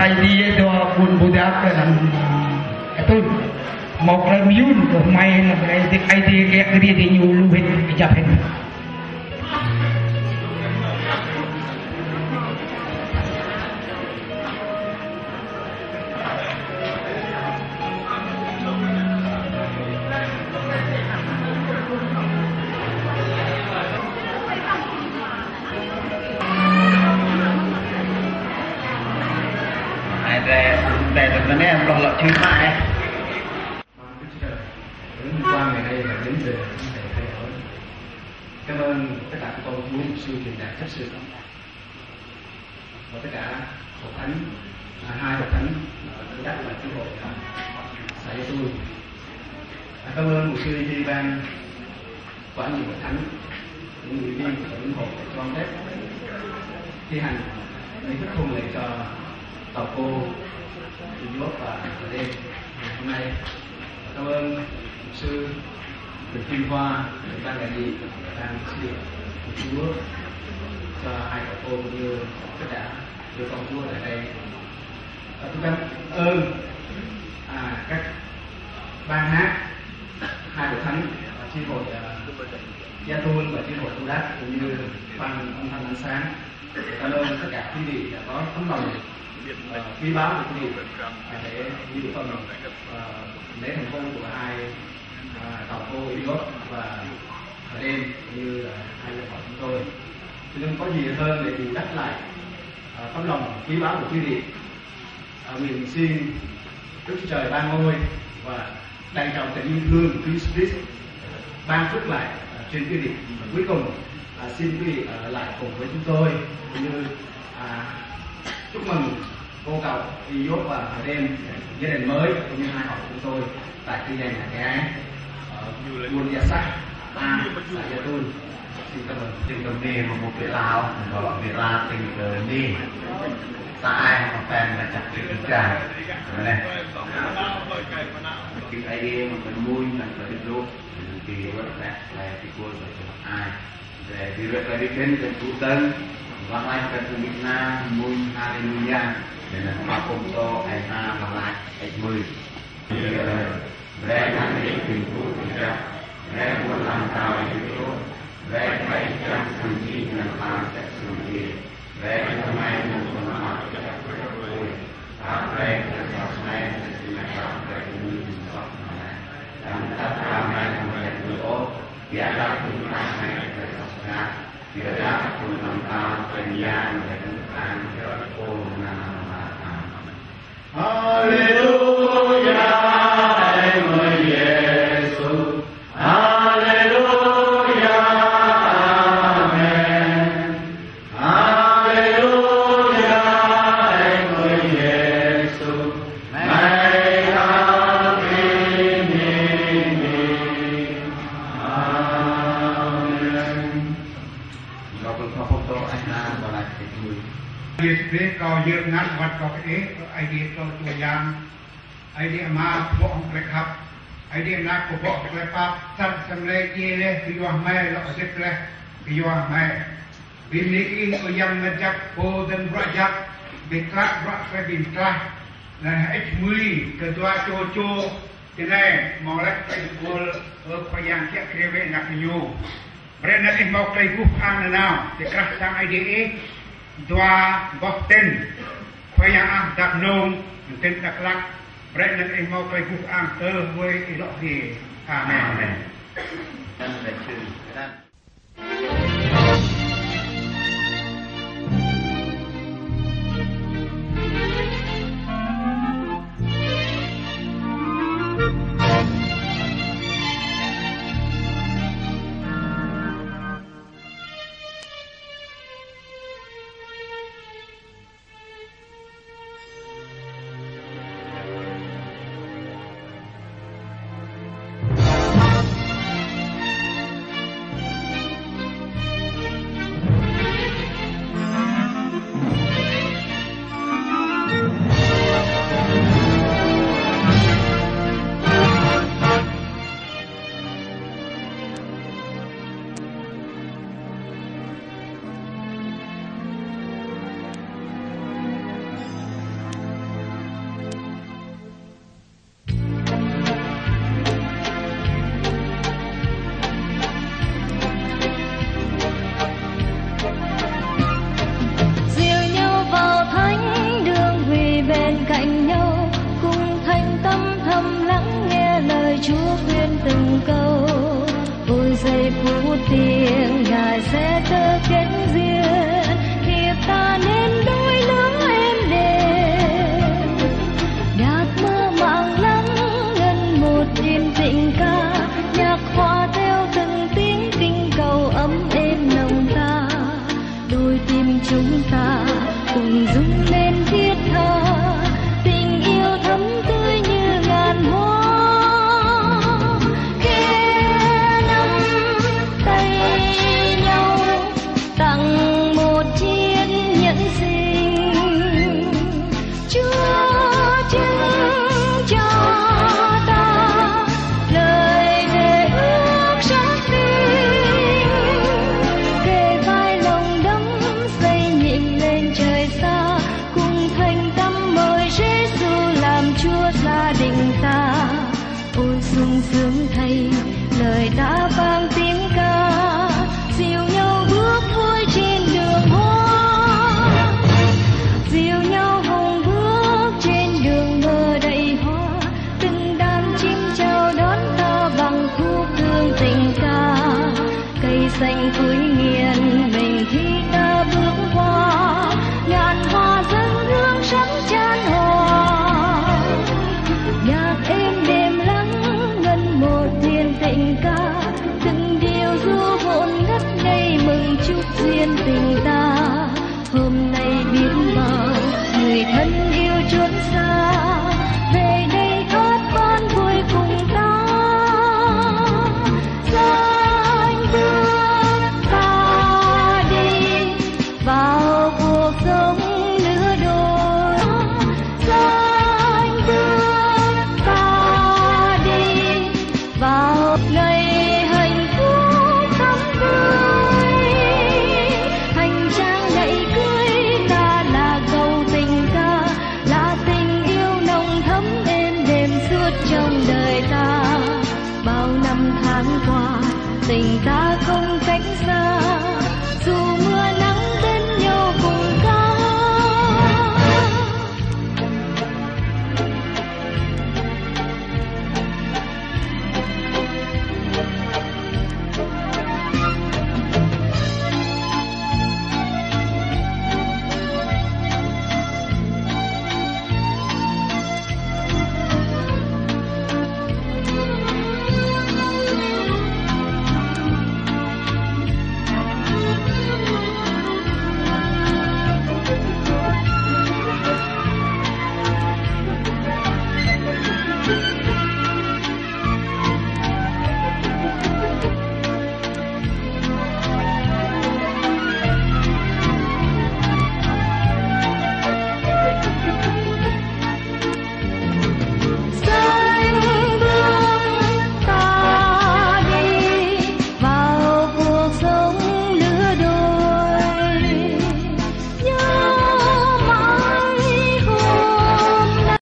tay đi cho buồn bù đáp cái là tôi một là miếng rồi may là cái ai đi cái đi thì nhiều luôn hết chập hết để được cái này còn lợi chưa lại đến qua ngày nay là đến giờ không thể thay đổi. Cảm ơn tất cả các con chú sư truyền đạt chấp sự và tất cả hội thánh hai hội thánh đắc là chi hội xã cho tôi. Cảm ơn một sư đi ban quản lý hội thánh những người viên và những hội cho phép thi hành nghi thức hôn lễ cho tàu cô Dốt và đêm hôm nay. Cảm ơn mục sư Trần Kim Hoa, ban đại diện ban sư Chúa cho hai cậu cô cũng như tất cả đưa con Chúa tại đây. Tôi cảm ơn các ban hát hai hội thánh chi hội Gia Tôn và chi hội Tu Đắc cũng như ban âm thanh ánh sáng. Cảm ơn tất cả quý vị đã có tấm lòng quý báo của quý vị để đi được phần lễ thành công của hai tàu cô Idiot và đêm như hai người họ chúng tôi. Tôi không có gì hơn để bù đắp lại tấm lòng quý báo của quý vị. Nguyện xin Đức Trời ban ngôi và đầy trọng tình yêu thương của Chúa Christ ban phước lại trên quý vị. Và cuối cùng xin quý vị ở lại cùng với chúng tôi cũng như chúc mừng cô cậu Idiot và đêm gia đình mới cũng như hai họ của chúng tôi tại tư gia nhà gái buôn gia sắc xã Gia Tôn. Xin cảm ơn. Tình đồng đi một việc lao gọi việc la tình cờ đi ta ai mà fan là chặt chẽ càng này cái idea mà mình mua là phải luôn thì rất là thì cô là ai để đi rất là đi đến cái thủ tân và ai cần Việt Nam mua hallelujah để là mà cùng to ai ta và lại ai mười về thằng ấy tình cô thì ra về muốn làm sao thì cô về phải trong sự gì làm sao sẽ sự gì về hôm nay một con mắt sẽ phải rồi ta về là sao nay thì là sao về như sao này làm tất cả này một cái nữa việc đã cùng ta này là sao ra việc đã cùng làm taเป็นญาณในการเกิดโอนามาธาฮาเลลูยาพระเยซูฮาเลลูยาอาเมนฮาเลลูยาพระเยซูไม่ทำที่นี้อาเมนเราเป็นพระพุทธอันนาบาลติมุยYes, they call you not what of it, idea to young, idea ma, walk like up, idea not to walk like up, some late year, you are my lot of you are my. Be making a young Majak, golden Rajak, be clap, rock, be clap, and it's muy, the dua cho, the name, more like the goal of a young cat craving after you. Brennan in more play book and now, the craft idea. Dua Boston, Khoya Đặc Nông, tên Đặc Lắc, Brennan in more play book and third way is up here. Amen. bên cạnh nhau, cùng thành tâm thầm lắng nghe lời Chúa khuyên từng câu. Ôi giây phút tiếng Ngài sẽ tơ kết duyên, hiệp ta nên đôi lứa êm đềm. Nhạc mơ màng lắng ngân một thiên tình ca, nhạc hòa theo từng tiếng kinh cầu ấm êm lòng ta. Đôi tim chúng ta cùng rung lên thiết tha, tình yêu thắm tươi như ngàn hoa. Kề nắm tay nhau tặng một chiếc nhẫn sinh, Chúa chứng cho ta lời thề ước xác tin. Kề vai lòng đắm say nhịp lên trời xa, cùng thành tâm mời Giêsu làm Chúa gia đình ta. Ôi sung sướng thay lời đã vang tiếng ca, dìu nhau bước vui trên đường hoa, dìu nhau hùng bước trên đường mơ đầy hoa. Từng đàn chim chào đón ta bằng khúc thương tình ca, cây xanh cuối nghiền mình khi ta bước qua, ngàn hoa dâng hương sắc chan hòa. Nhạc êm đềm lắng ngân một thiên tình ca, từng điều ru hồn ngất ngây mừng chúc duyên tình ta. Hôm nay biết bao người thân yêu chốn xa, về đây thoát con vui cùng ta. Danh bước ta đi vào cuộc sống lứa đôi, danh bước ta đi vào ngày hạnh phúc thắm tươi. Hành trang ngày cưới ta là câu tình ca, là tình yêu nồng thắm êm đềm suốt trong đời ta. Bao năm tháng qua tình ta